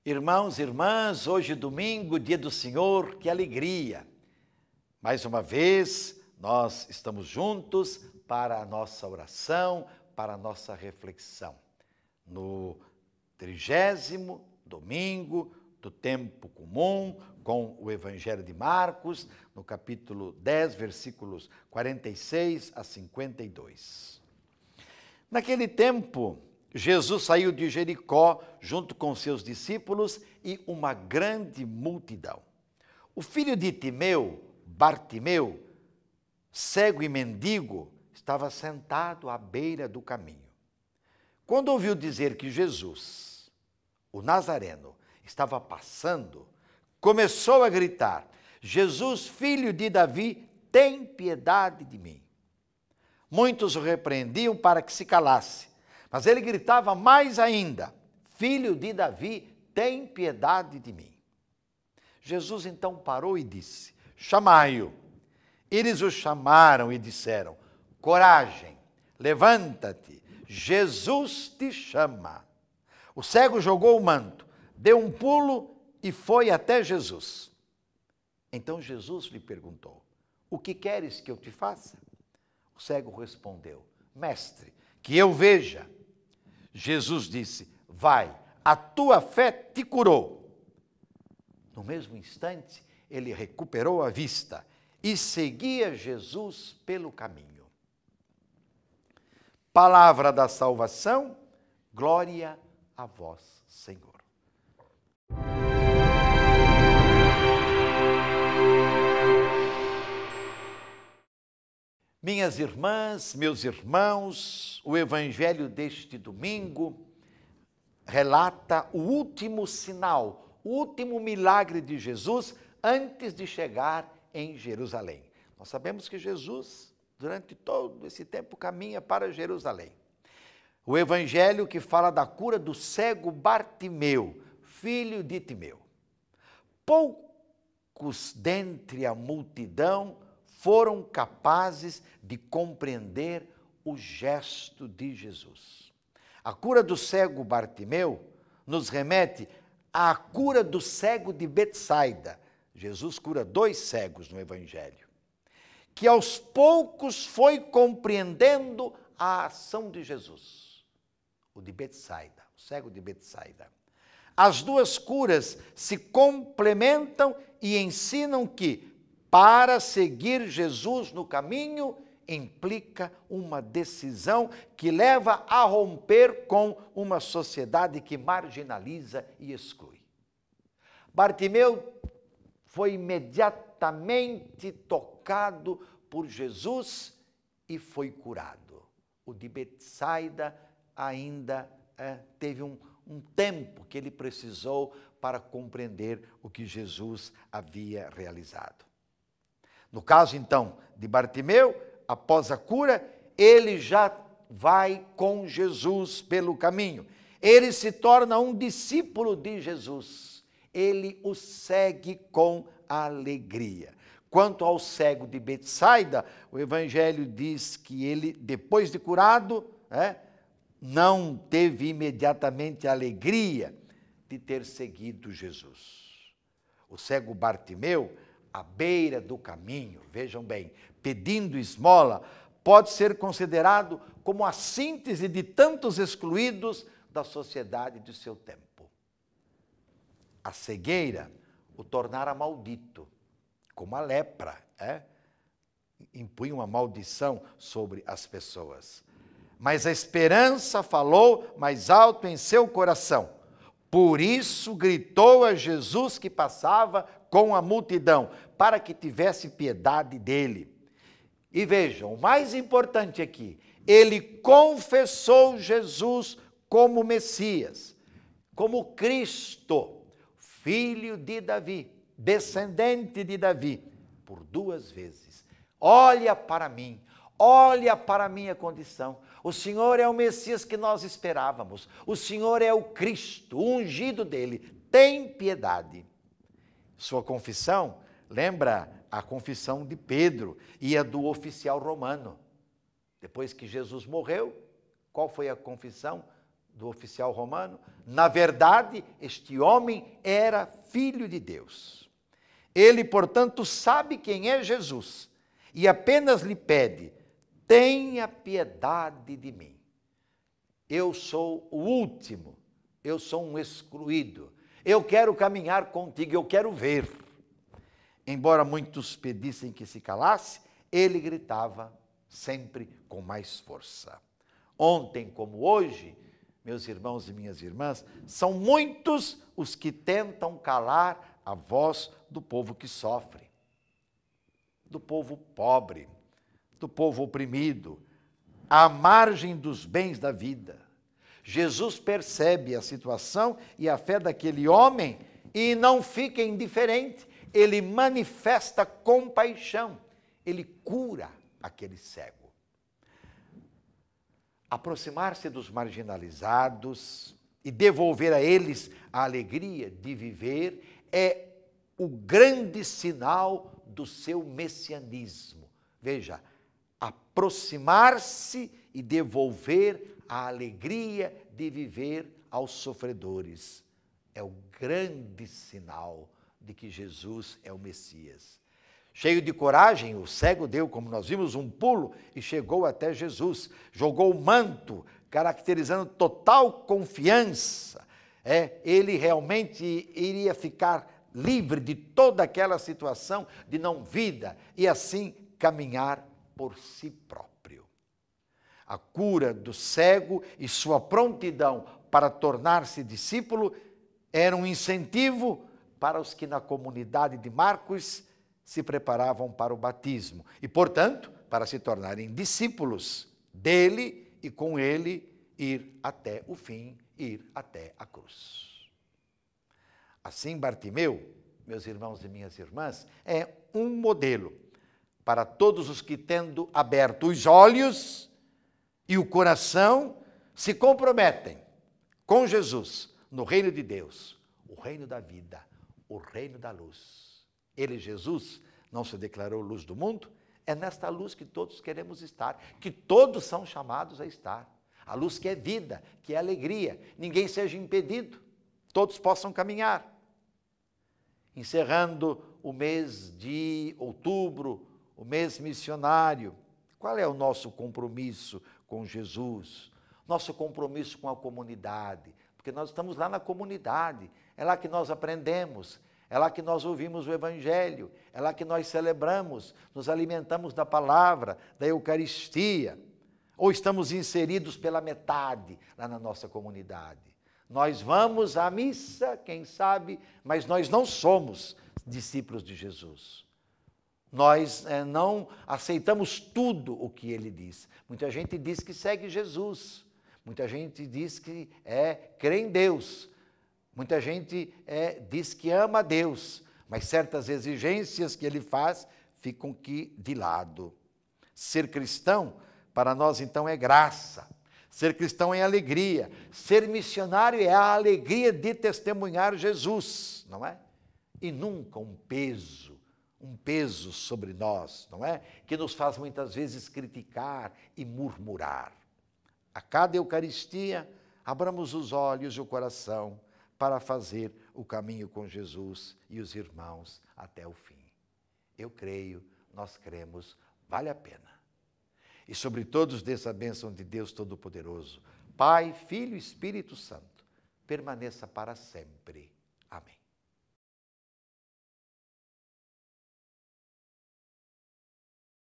Irmãos e irmãs, hoje domingo, dia do Senhor, que alegria! Mais uma vez, nós estamos juntos para a nossa oração, para a nossa reflexão. No 30º domingo do tempo comum, com o Evangelho de Marcos, no capítulo 10, versículos 46 a 52. Naquele tempo, Jesus saiu de Jericó junto com seus discípulos e uma grande multidão. O filho de Timeu, Bartimeu, cego e mendigo, estava sentado à beira do caminho. Quando ouviu dizer que Jesus, o Nazareno, estava passando, começou a gritar: Jesus, filho de Davi, tem piedade de mim. Muitos o repreendiam para que se calasse. Mas ele gritava mais ainda: Filho de Davi, tem piedade de mim. Jesus então parou e disse: Chamai-o. Eles o chamaram e disseram: Coragem, levanta-te, Jesus te chama. O cego jogou o manto, deu um pulo e foi até Jesus. Então Jesus lhe perguntou: O que queres que eu te faça? O cego respondeu: Mestre, que eu veja. Jesus disse: Vai, a tua fé te curou. No mesmo instante, ele recuperou a vista e seguia Jesus pelo caminho. Palavra da salvação, glória a vós, Senhor. Minhas irmãs, meus irmãos, o Evangelho deste domingo relata o último sinal, o último milagre de Jesus antes de chegar em Jerusalém. Nós sabemos que Jesus, durante todo esse tempo, caminha para Jerusalém. O Evangelho que fala da cura do cego Bartimeu, filho de Timeu. Poucos dentre a multidão foram capazes de compreender o gesto de Jesus. A cura do cego Bartimeu nos remete à cura do cego de Betsaida. Jesus cura 2 cegos no Evangelho, que aos poucos foi compreendendo a ação de Jesus. O de Betsaida, o cego de Betsaida. As 2 curas se complementam e ensinam que para seguir Jesus no caminho, implica uma decisão que leva a romper com uma sociedade que marginaliza e exclui. Bartimeu foi imediatamente tocado por Jesus e foi curado. O de Betsaida ainda teve um tempo que ele precisou para compreender o que Jesus havia realizado. No caso, então, de Bartimeu, após a cura, ele já vai com Jesus pelo caminho. Ele se torna um discípulo de Jesus. Ele o segue com alegria. Quanto ao cego de Betsaida, o Evangelho diz que ele, depois de curado, não teve imediatamente a alegria de ter seguido Jesus. O cego Bartimeu, à beira do caminho, vejam bem, pedindo esmola, pode ser considerado como a síntese de tantos excluídos da sociedade de seu tempo. A cegueira o tornara maldito, como a lepra, impunha uma maldição sobre as pessoas. Mas a esperança falou mais alto em seu coração. Por isso gritou a Jesus que passava com a multidão, para que tivesse piedade dele. E vejam, o mais importante aqui, ele confessou Jesus como Messias, como Cristo, filho de Davi, descendente de Davi, por 2 vezes. Olha para mim, olha para a minha condição. O Senhor é o Messias que nós esperávamos. O Senhor é o Cristo, o ungido dele. Tem piedade. Sua confissão lembra a confissão de Pedro e a do oficial romano. Depois que Jesus morreu, qual foi a confissão do oficial romano, na verdade, este homem era filho de Deus. Ele, portanto, sabe quem é Jesus e apenas lhe pede: tenha piedade de mim. Eu sou o último, eu sou um excluído, eu quero caminhar contigo, eu quero ver. Embora muitos pedissem que se calasse, ele gritava sempre com mais força. Ontem como hoje, meus irmãos e minhas irmãs, são muitos os que tentam calar a voz do povo que sofre, do povo pobre, do povo oprimido, à margem dos bens da vida. Jesus percebe a situação e a fé daquele homem e não fica indiferente. Ele manifesta compaixão, ele cura aquele cego. Aproximar-se dos marginalizados e devolver a eles a alegria de viver é o grande sinal do seu messianismo. Veja, aproximar-se e devolver a alegria de viver aos sofredores é o grande sinal de que Jesus é o Messias. Cheio de coragem, o cego deu, como nós vimos, um pulo e chegou até Jesus. Jogou o manto, caracterizando total confiança. Ele realmente iria ficar livre de toda aquela situação de não vida e assim caminhar por si próprio. A cura do cego e sua prontidão para tornar-se discípulo era um incentivo para os que na comunidade de Marcos se preparavam para o batismo e, portanto, para se tornarem discípulos dele e com ele ir até o fim, ir até a cruz. Assim, Bartimeu, meus irmãos e minhas irmãs, é um modelo para todos os que, tendo aberto os olhos e o coração, se comprometem com Jesus no reino de Deus, o reino da vida, o reino da luz. Ele, Jesus, não se declarou luz do mundo? É nesta luz que todos queremos estar, que todos são chamados a estar. A luz que é vida, que é alegria, ninguém seja impedido, todos possam caminhar. Encerrando o mês de outubro, o mês missionário, qual é o nosso compromisso com Jesus? Nosso compromisso com a comunidade, porque nós estamos lá na comunidade, é lá que nós aprendemos, é lá que nós ouvimos o Evangelho, é lá que nós celebramos, nos alimentamos da palavra, da Eucaristia, ou estamos inseridos pela metade lá na nossa comunidade. Nós vamos à missa, quem sabe, mas nós não somos discípulos de Jesus. Nós não aceitamos tudo o que ele diz. Muita gente diz que segue Jesus, muita gente diz que crê em Deus, muita gente diz que ama a Deus, mas certas exigências que ele faz ficam aqui de lado. Ser cristão, para nós então, é graça. Ser cristão é alegria. Ser missionário é a alegria de testemunhar Jesus, não é? E nunca um peso sobre nós, não é? Que nos faz muitas vezes criticar e murmurar. A cada Eucaristia, abramos os olhos e o coração para fazer o caminho com Jesus e os irmãos até o fim. Eu creio, nós cremos, vale a pena. E sobre todos dessa bênção de Deus Todo-Poderoso, Pai, Filho e Espírito Santo, permaneça para sempre. Amém.